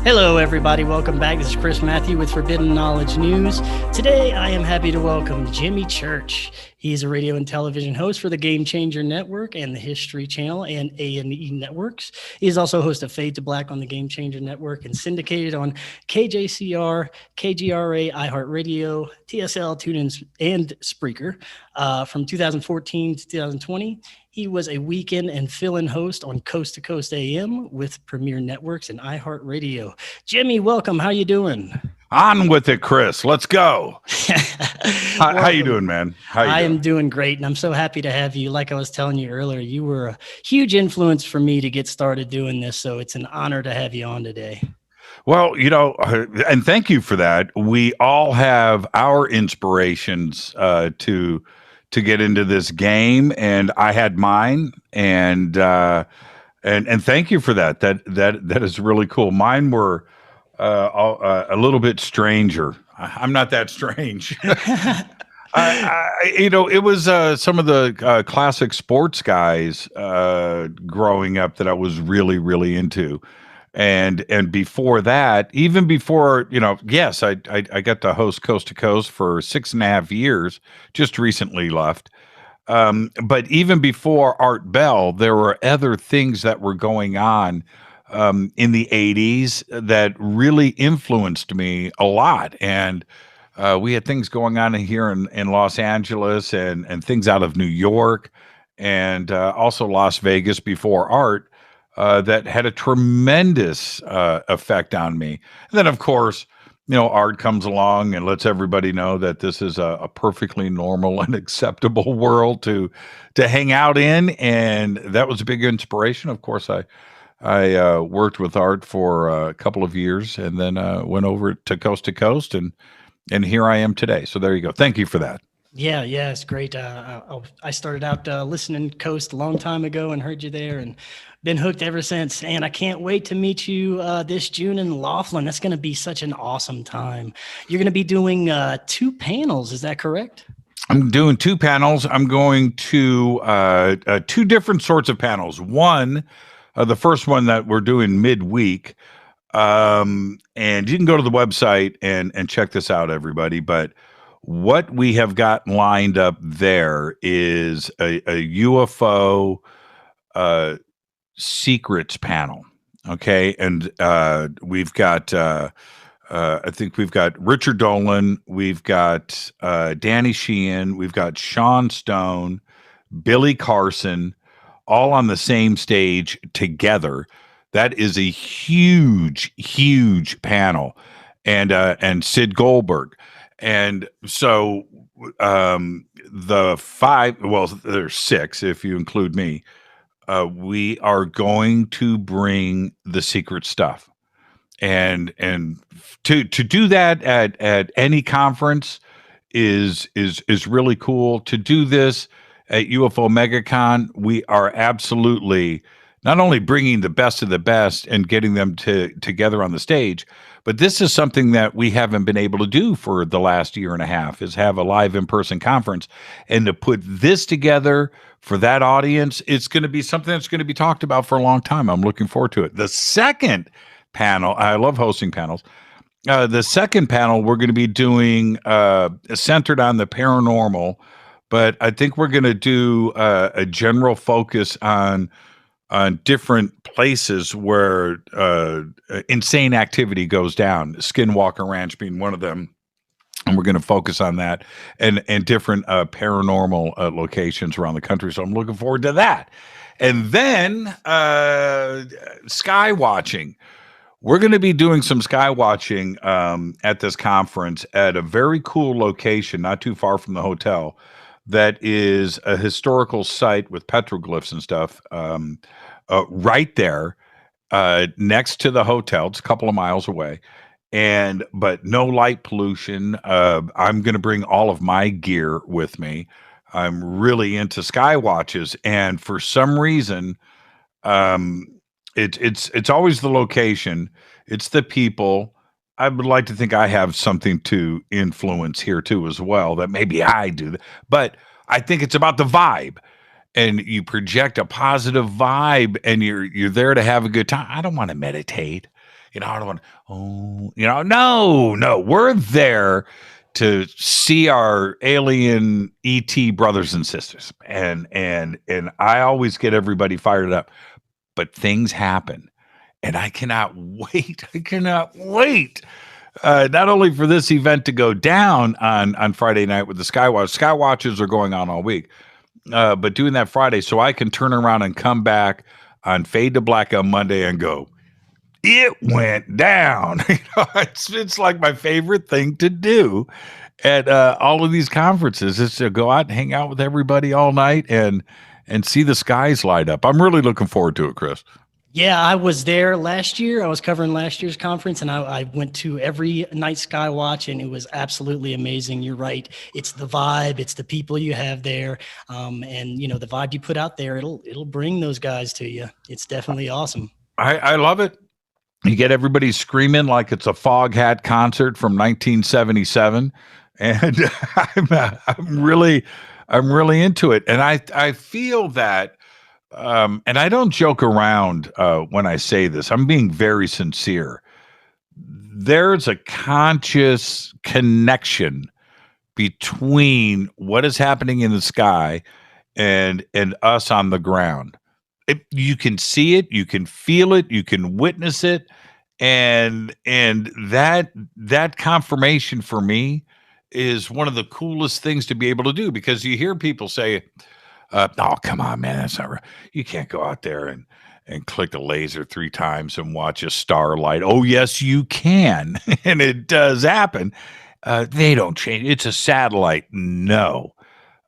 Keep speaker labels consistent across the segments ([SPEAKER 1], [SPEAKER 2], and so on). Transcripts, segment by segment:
[SPEAKER 1] Hello, everybody. Welcome back. This is Chris Matthew with Forbidden Knowledge News. Today, I am happy to welcome Jimmy Church. He's a radio and television host for the Game Changer Network and the History Channel and A&E Networks. He's also host of Fade to Black on the Game Changer Network and syndicated on KJCR, KGRA, iHeartRadio, TSL, TuneIn, and Spreaker. From 2014 to 2020, he was a weekend and fill-in host on Coast to Coast AM with Premier Networks and iHeartRadio. Jimmy, welcome. How you doing?
[SPEAKER 2] On with it, Chris. Let's go. How you doing, man?
[SPEAKER 1] I am doing great, and I'm so happy to have you. Like I was telling you earlier, you were a huge influence for me to get started doing this, so it's an honor to have you on today.
[SPEAKER 2] Well, and thank you for that. We all have our inspirations to get into this game, and I had mine, and thank you for that. That is really cool. Mine were a little bit stranger. I'm not that strange. It was some of the classic sports guys growing up that I was really, really into. And before that, even before, yes, I got to host Coast to Coast for 6.5 years, just recently left. But even before Art Bell, there were other things that were going on in the 80s that really influenced me a lot. And we had things going on here in Los Angeles and things out of New York and also Las Vegas before Art. That had a tremendous effect on me. And then, of course, Art comes along and lets everybody know that this is a perfectly normal and acceptable world to hang out in. And that was a big inspiration. Of course, I worked with Art for a couple of years and then went over to Coast, and here I am today. So there you go. Thank you for that.
[SPEAKER 1] Yeah, it's great. I started out listening to Coast a long time ago and heard you there and been hooked ever since. And I can't wait to meet you this June in Laughlin. That's going to be such an awesome time. You're going to be doing 2 panels. Is that correct?
[SPEAKER 2] I'm doing 2 panels. I'm going to 2 different sorts of panels. One, the first one that we're doing midweek. And you can go to the website and check this out, everybody. But what we have got lined up there is a UFO secrets panel. Okay. And we've got, I think we've got Richard Dolan, we've got Danny Sheehan, we've got Sean Stone, Billy Carson, all on the same stage together. That is a huge, huge panel. And Sid Goldberg. And so the 5, well, there's 6 if you include me. We are going to bring the secret stuff, and to do that at any conference is really cool. To do this at UFO MegaCon, we are absolutely not only bringing the best of the best and getting them together on the stage, but this is something that we haven't been able to do for the last year and a half, is have a live in-person conference. And to put this together for that audience, it's going to be something that's going to be talked about for a long time. I'm looking forward to it. The second panel, I love hosting panels. The second panel, we're going to be doing centered on the paranormal, but I think we're going to do a general focus on different places where insane activity goes down, Skinwalker Ranch being one of them. And we're going to focus on that and different paranormal locations around the country. So I'm looking forward to that. And then sky watching. We're going to be doing some sky watching at this conference at a very cool location, not too far from the hotel, that is a historical site with petroglyphs and stuff. Right there next to the hotel. It's a couple of miles away, but no light pollution. I'm going to bring all of my gear with me. I'm really into sky watches, and for some reason, it's always the location. It's the people. I would like to think I have something to influence here too, as well. That maybe I do, but I think it's about the vibe. And you project a positive vibe, and you're there to have a good time. I don't want to meditate. I don't want, oh, no, we're there to see our alien ET brothers and sisters. And I always get everybody fired up, but things happen and I cannot wait. I cannot wait. Not only for this event to go down on Friday night with the Skywatch. Skywatches are going on all week, but doing that Friday so I can turn around and come back on Fade to Black on Monday and go, it went down. It's like my favorite thing to do at all of these conferences is to go out and hang out with everybody all night and see the skies light up. I'm really looking forward to it, Chris.
[SPEAKER 1] Yeah, I was there last year. I was covering last year's conference, and I went to every night Skywatch, and it was absolutely amazing. You're right. It's the vibe. It's the people you have there. And, the vibe you put out there, it'll bring those guys to you. It's definitely awesome.
[SPEAKER 2] I love it. You get everybody screaming like it's a Foghat concert from 1977. And I'm really into it. And I feel that, and I don't joke around when I say this. I'm being very sincere. There's a conscious connection between what is happening in the sky and us on the ground. You can see it, you can feel it, you can witness it, and that confirmation for me is one of the coolest things to be able to do, because you hear people say, oh, come on, man, that's not right. You can't go out there and click a laser 3 times and watch a starlight. Oh, yes, you can. And it does happen. They don't change. It's a satellite. No.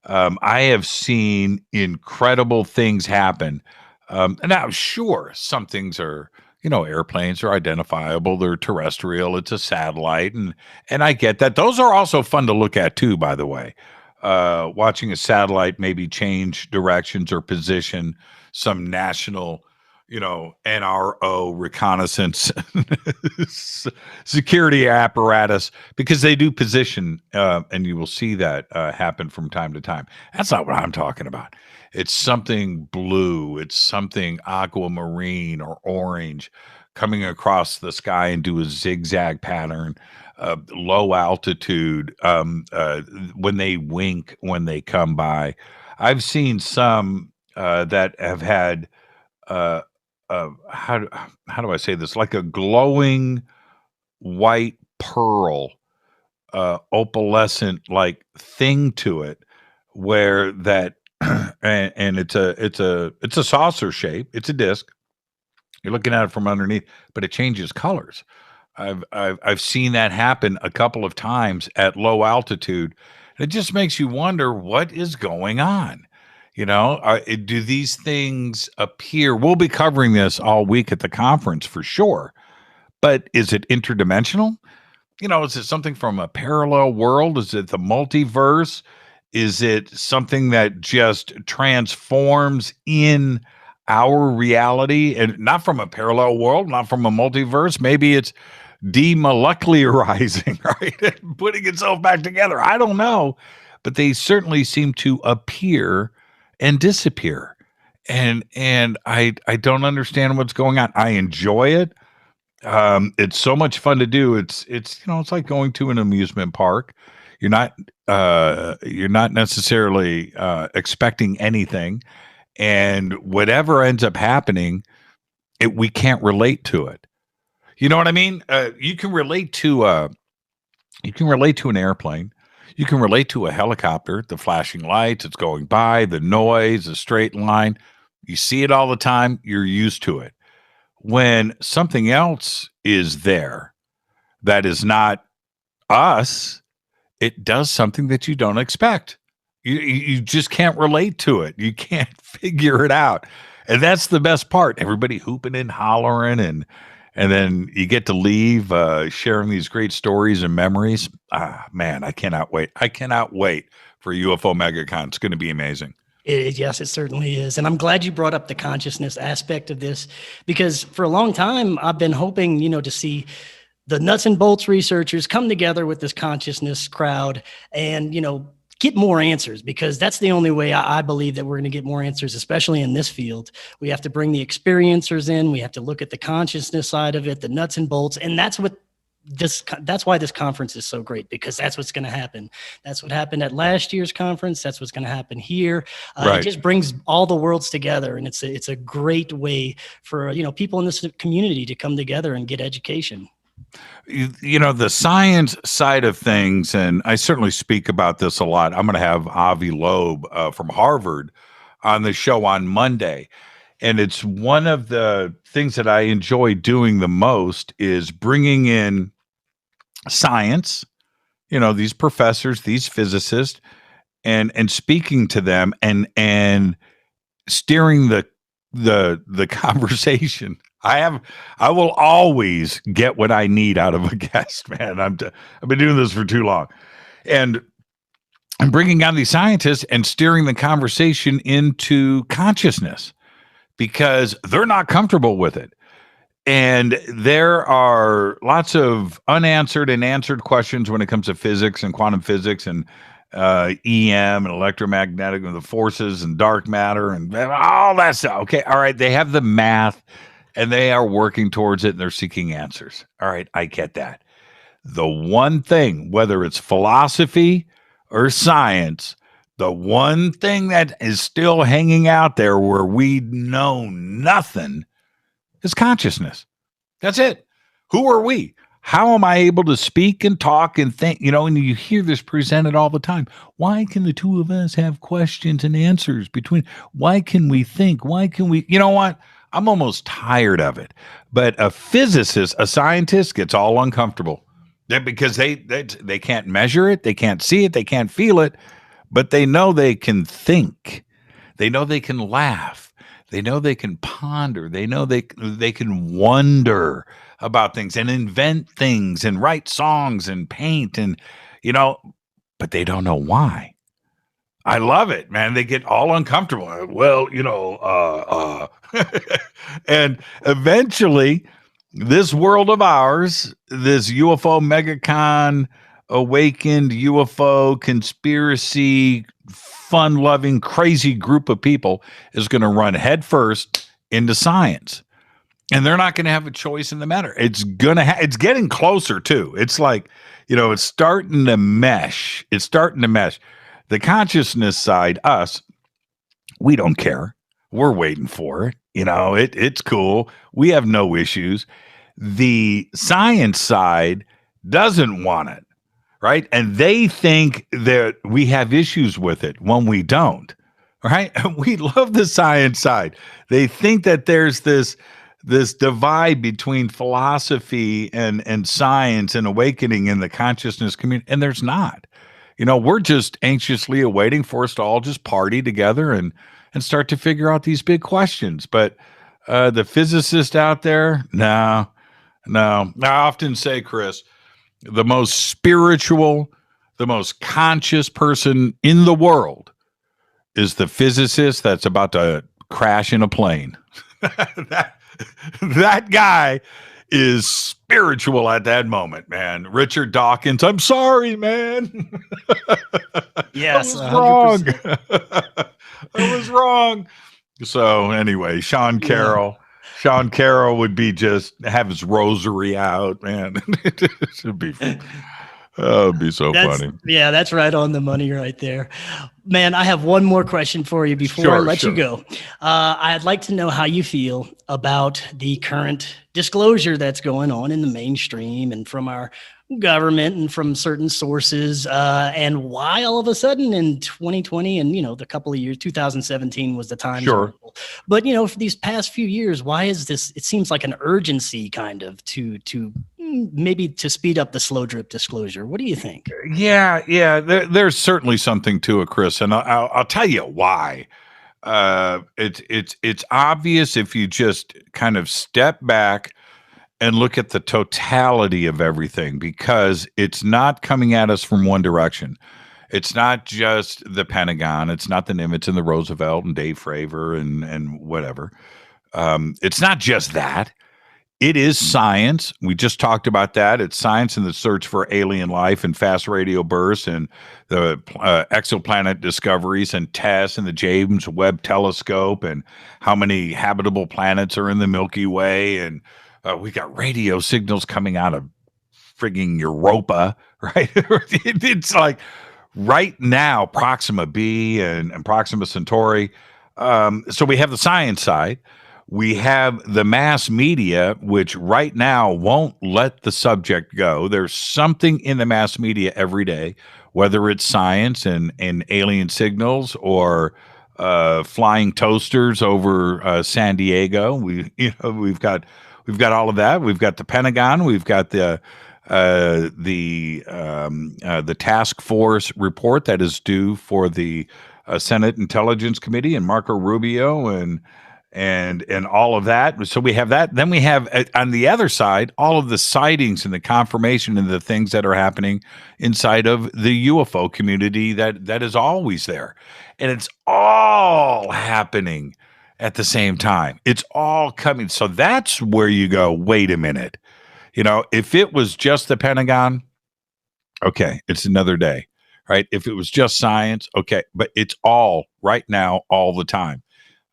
[SPEAKER 2] I have seen incredible things happen. Now, sure, some things are, airplanes are identifiable. They're terrestrial. It's a satellite. And I get that. Those are also fun to look at too, by the way. Watching a satellite maybe change directions or position some national, NRO reconnaissance security apparatus, because they do position, and you will see that happen from time to time. That's not what I'm talking about. It's something blue. It's something aquamarine or orange coming across the sky and do a zigzag pattern. Low altitude, when they wink when they come by. I've seen some that have had how do I say this? Like a glowing white pearl, opalescent like thing to it, where that and it's a saucer shape. It's a disc. You're looking at it from underneath, but it changes colors. I've seen that happen a couple of times at low altitude. It just makes you wonder what is going on. Do these things appear? We'll be covering this all week at the conference for sure. But is it interdimensional? Is it something from a parallel world? Is it the multiverse? Is it something that just transforms in our reality, and not from a parallel world, not from a multiverse? Maybe it's demolecularizing, right? Putting itself back together. I don't know, but they certainly seem to appear and disappear. And I don't understand what's going on. I enjoy it. It's so much fun to do. It's like going to an amusement park. You're not necessarily expecting anything, and whatever ends up happening, we can't relate to it. You know what I mean? You can relate to an airplane. You can relate to a helicopter, the flashing lights, it's going by, the noise, the straight line. You see it all the time. You're used to it. When something else is there that is not us, it does something that you don't expect. You just can't relate to it. You can't figure it out. And that's the best part. Everybody hooping and hollering, and then you get to leave sharing these great stories and memories. Man, I cannot wait. I cannot wait for UFO MegaCon. It's going to be amazing.
[SPEAKER 1] Yes, it certainly is. And I'm glad you brought up the consciousness aspect of this, because for a long time, I've been hoping, to see the nuts and bolts researchers come together with this consciousness crowd and, get more answers, because that's the only way I believe that we're going to get more answers, especially in this field. We have to bring the experiencers in. We have to look at the consciousness side of it, the nuts and bolts. And that's why this conference is so great, because that's what's going to happen. That's what happened at last year's conference. That's what's going to happen here. It just brings all the worlds together, and it's a great way for people in this community to come together and get education.
[SPEAKER 2] The science side of things, and I certainly speak about this a lot. I'm going to have Avi Loeb from Harvard on the show on Monday. And it's one of the things that I enjoy doing the most is bringing in science, these professors, these physicists, and speaking to them and steering the conversation. I will always get what I need out of a guest, man. I've been doing this for too long. And I'm bringing on these scientists and steering the conversation into consciousness, because they're not comfortable with it. And there are lots of unanswered and answered questions when it comes to physics and quantum physics and EM and electromagnetic and the forces and dark matter and all that stuff. Okay, all right, they have the math and they are working towards it and they're seeking answers. All right, I get that. The one thing, whether it's philosophy or science, the one thing that is still hanging out there where we know nothing is consciousness. That's it. Who are we? How am I able to speak and talk and think? And you hear this presented all the time. Why can the two of us have questions and answers why can we think? Why can we, you know what? I'm almost tired of it. But a physicist, a scientist gets all uncomfortable because they can't measure it. They can't see it. They can't feel it. But they know they can think. They know they can laugh. They know they can ponder. They know they can wonder about things and invent things and write songs and paint and, but they don't know why. I love it, man. They get all uncomfortable. Well, and eventually this world of ours, this UFO megacon, awakened UFO conspiracy, fun-loving, crazy group of people is going to run headfirst into science, and they're not going to have a choice in the matter. It's it's getting closer too. It's like, it's starting to mesh. It's starting to mesh. The consciousness side, us, we don't care. We're waiting for it. It's cool. We have no issues. The science side doesn't want it. Right. And they think that we have issues with it when we don't. Right. We love the science side. They think that there's this divide between philosophy and science and awakening in the consciousness community. And there's not. We're just anxiously awaiting for us to all just party together and start to figure out these big questions. But the physicist out there, no. I often say, Chris, the most spiritual, the most conscious person in the world is the physicist that's about to crash in a plane. that guy is spiritual at that moment, man. Richard Dawkins, I'm sorry, man.
[SPEAKER 1] Yes,
[SPEAKER 2] I was wrong. I was wrong. So anyway, Sean Carroll. Yeah. Sean Carroll would be have his rosary out, man. It would be so funny.
[SPEAKER 1] Yeah, that's right on the money right there. Man, I have one more question for you before I let you go. I'd like to know how you feel about the current disclosure that's going on in the mainstream and from our government and from certain sources, and why all of a sudden in 2020 and the couple of years, 2017 was the time.
[SPEAKER 2] Sure.
[SPEAKER 1] But for these past few years, why is this? It seems like an urgency kind of to maybe to speed up the slow drip disclosure. What do you think?
[SPEAKER 2] Yeah. There's certainly something to it, Chris, and I'll tell you why. It's obvious if you just kind of step back and look at the totality of everything, because it's not coming at us from one direction. It's not just the Pentagon. It's not the Nimitz and the Roosevelt and Dave Fravor and whatever. It's not just that. It is science. We just talked about that. It's science in the search for alien life and fast radio bursts and the exoplanet discoveries and tests and the James Webb Telescope and how many habitable planets are in the Milky Way. And we got radio signals coming out of frigging Europa, right? It's like right now, Proxima B and Proxima Centauri. So we have the science side. We have the mass media, which right now won't let the subject go. There's something in the mass media every day, whether it's science and alien signals or flying toasters over San Diego. We've got all of that. We've got the Pentagon. We've got the task force report that is due for the Senate Intelligence Committee and Marco Rubio and all of that. So we have that. Then we have on the other side all of the sightings and the confirmation and the things that are happening inside of the UFO community that is always there, and it's all happening at the same time. It's all coming. So that's where you go, wait a minute. If it was just the Pentagon, okay, it's another day, right? If it was just science, okay, but it's all right now, all the time.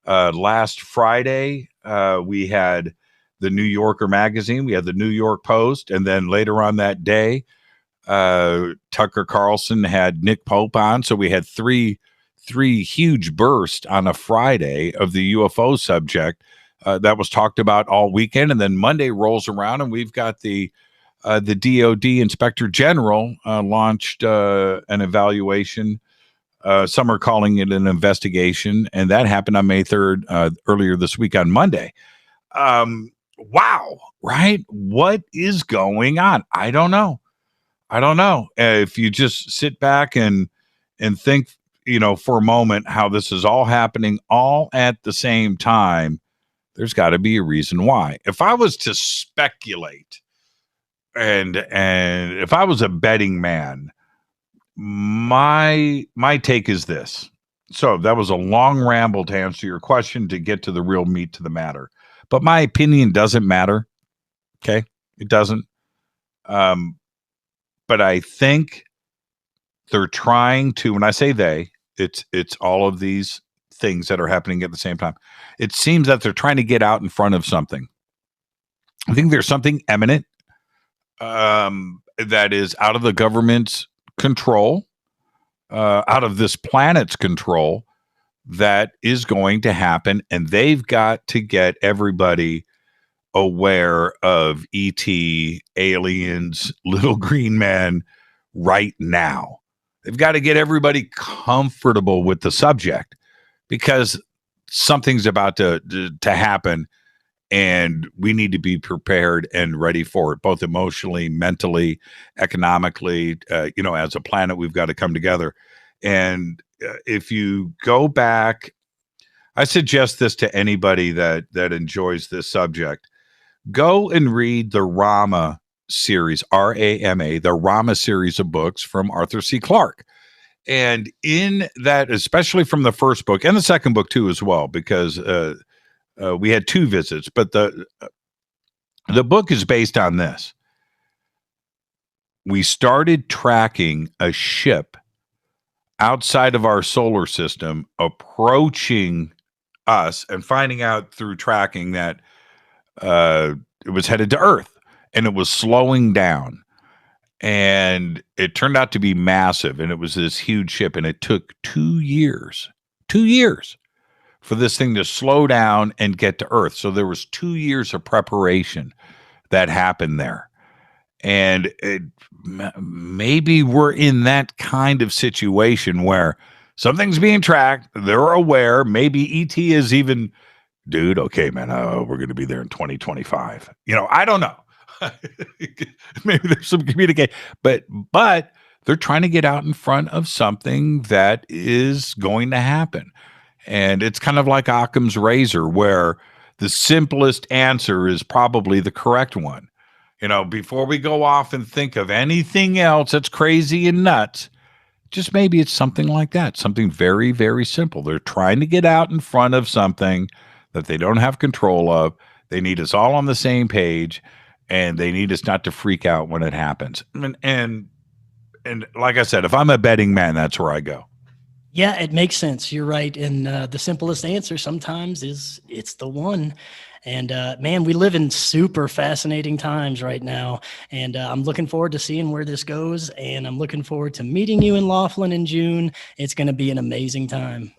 [SPEAKER 2] Last Friday, we had the New Yorker magazine, we had the New York Post, and then later on that day, Tucker Carlson had Nick Pope on. So we had three huge bursts on a Friday of the UFO subject that was talked about all weekend. And then Monday rolls around and we've got the DOD Inspector General launched an evaluation. Some are calling it an investigation, and that happened on May 3rd, earlier this week on Monday. Wow, right? What is going on? I don't know. If you just sit back and think, for a moment how this is all happening all at the same time, there's got to be a reason why. If I was to speculate, and if I was a betting man, my take is this. So that was a long ramble to answer your question to get to the real meat to the matter. But my opinion doesn't matter. Okay? It doesn't. But I think they're trying to, when I say they, it's all of these things that are happening at the same time. It seems that they're trying to get out in front of something. I think there's something imminent that is out of the government's control, out of this planet's control, that is going to happen, and they've got to get everybody aware of ET, aliens, little green men right now. They've got to get everybody comfortable with the subject because something's about to happen, and we need to be prepared and ready for it, both emotionally, mentally, economically. As a planet, we've got to come together. And if you go back, I suggest this to anybody that enjoys this subject. Go and read the Rama series, R-A-M-A, the Rama series of books from Arthur C. Clarke. And in that, especially from the first book and the second book too, as well, because we had two visits, but the book is based on this. We started tracking a ship outside of our solar system approaching us and finding out through tracking that it was headed to Earth and it was slowing down. And it turned out to be massive, and it was this huge ship, and it took 2 years for this thing to slow down and get to Earth. So there was 2 years of preparation that happened there. And maybe we're in that kind of situation where something's being tracked, they're aware, maybe ET is even, dude, okay, man, we're going to be there in 2025. I don't know. Maybe there's some communication, but they're trying to get out in front of something that is going to happen. And it's kind of like Occam's razor, where the simplest answer is probably the correct one. Before we go off and think of anything else that's crazy and nuts, just maybe it's something like that, something very, very simple. They're trying to get out in front of something that they don't have control of. They need us all on the same page, and they need us not to freak out when it happens. And like I said, if I'm a betting man, that's where I go.
[SPEAKER 1] Yeah, it makes sense. You're right. And the simplest answer sometimes is it's the one. And man, we live in super fascinating times right now. And I'm looking forward to seeing where this goes. And I'm looking forward to meeting you in Laughlin in June. It's going to be an amazing time.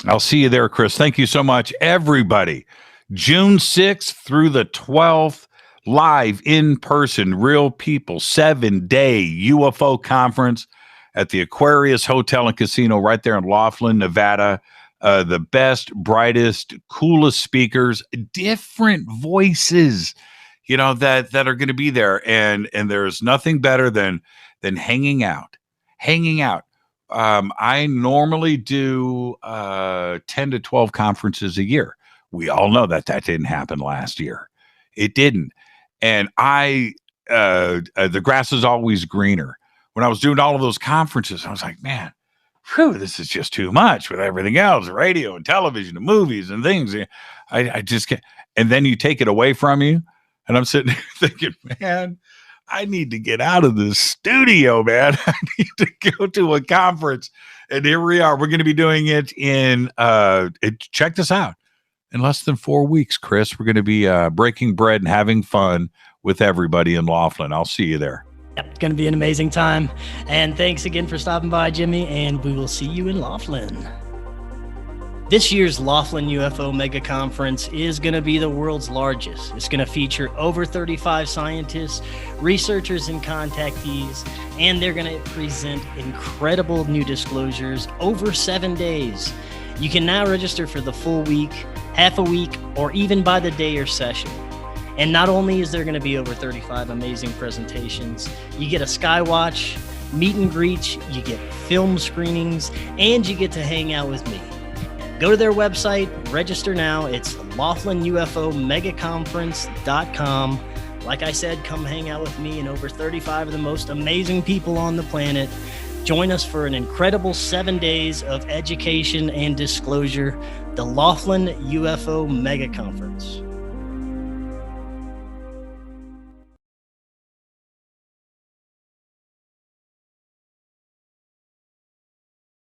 [SPEAKER 2] I'll see you there, Chris. Thank you so much, everybody. June 6th through the 12th, live in person, real people, 7-day UFO conference at the Aquarius Hotel and Casino right there in Laughlin, Nevada. The best, brightest, coolest speakers, different voices, that are going to be there. And there's nothing better than hanging out. I normally do 10 to 12 conferences a year. We all know that didn't happen last year. It didn't. And the grass is always greener. When I was doing all of those conferences, I was like, man, this is just too much with everything else, radio and television and movies and things. I just can't. And then you take it away from you. And I'm sitting there thinking, man, I need to get out of this studio, man. I need to go to a conference. And here we are. We're going to be doing it check this out. In less than 4 weeks, Chris, we're going to be breaking bread and having fun with everybody in Laughlin. I'll see you there.
[SPEAKER 1] Yep, it's going to be an amazing time. And thanks again for stopping by, Jimmy, and we will see you in Laughlin. This year's Laughlin UFO Mega Conference is going to be the world's largest. It's going to feature over 35 scientists, researchers, and contactees, and they're going to present incredible new disclosures over 7 days. You can now register for the full week, half a week, or even by the day or session. And not only is there going to be over 35 amazing presentations, you get a Skywatch, meet and greet, you get film screenings, and you get to hang out with me. Go to their website, register now. It's LaughlinUFOMegaConference.com. Like I said, come hang out with me and over 35 of the most amazing people on the planet. Join us for an incredible 7 days of education and disclosure, the Laughlin UFO Mega Conference.